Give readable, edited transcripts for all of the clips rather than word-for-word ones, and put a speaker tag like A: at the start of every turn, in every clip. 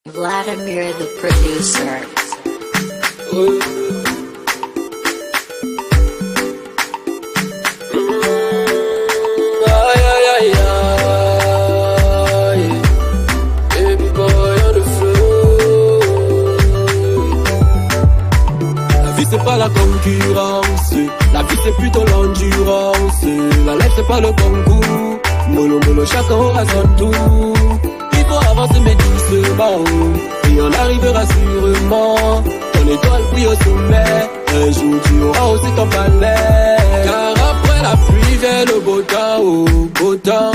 A: Vladimir the producer.
B: Aïe aïe aïe aïe, baby boy on the floor. La vie c'est pas la concurrence, la vie c'est plutôt l'endurance. La life c'est pas le concours, mollo mollo chacun aura son tour. Il faut avancer mais doucement, et on arrivera sûrement. Ton étoile brille au sommet, un jour tu auras aussi ton palais. Car après la pluie vient le beau temps, oh, beau temps,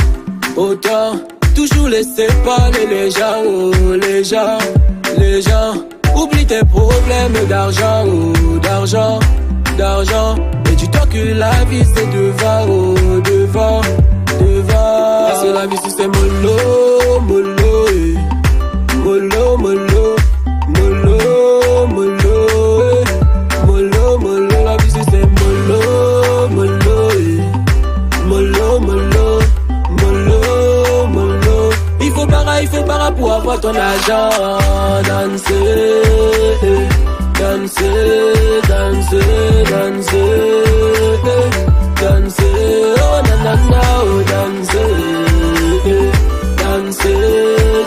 B: beau temps. Toujours laisser parler les gens, oh, les gens, les gens. Oublie tes problèmes d'argent, oh, d'argent, d'argent. Et dis-toi que la vie c'est devant, oh, devant, devant. Parce que la vie c'est mollo, mollo, eh. Mollo, mollo, mollo, mollo, eh. Mollo, mollo, la vie c'est mollo, mollo, eh. Mollo, mollo, mollo, mollo. Il faut para pour avoir ton argent. Danser, danser, danser, danser, danser, oh nanana, oh danser, danser,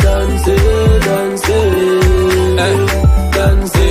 B: danser, danser, danser.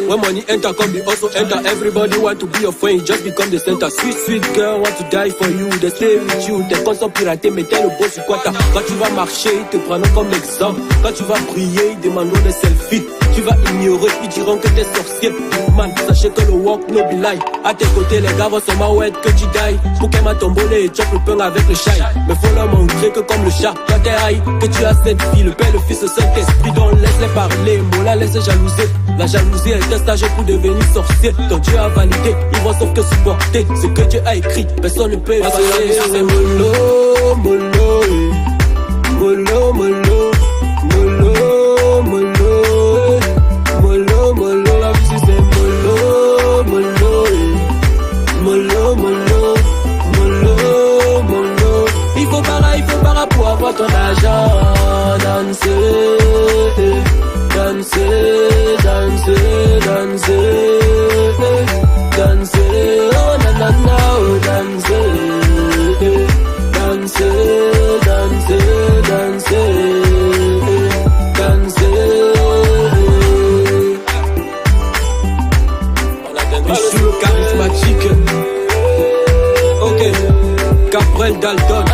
B: When money enter, come be also enter. Everybody want to be your friend, just become the center. Sweet, sweet girl want to die for you. They stay with you, tes comptes sont piratés, mais t'es le beau sur quoi t'as. Quand tu vas marcher, ils te prendront comme exemple. Quand tu vas prier, ils demanderont des selfies. Tu vas ignorer, ils diront que t'es sorcier. Man, sachez que le walk no be lie. À tes côtés, les gars vont seulement ouais que tu die. Pour qu'elle m'a tombolé et chope le pain avec le chai. Mais faut leur montrer que comme le chat, quand t'es high, que tu as cette fille, le Père, le Fils, le Saint-Esprit. Donc laisse-les parler, Mola laisse jalouser. La jalousie est un stage pour devenir sorcier. Ton Dieu a validé, ils vont sauf que supporter. Ce que Dieu a écrit, personne ne peut effacer. C'est mollo, mollo, eh. Mollo, mollo, mollo, mollo, eh. Mollo, mollo, la vie c'est mollo, mollo, eh. Mollo, mollo, mollo, mollo. Il faut para pour avoir ton argent. Danser, danser, danser, danser, danser, oh nanana, oh danser, danser, danser, danser, danser. Bichou charismatique, ok, Gabriel Dalton.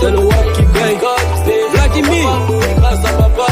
B: C'est le walk qui gagne. Vladimir, grâce à papa,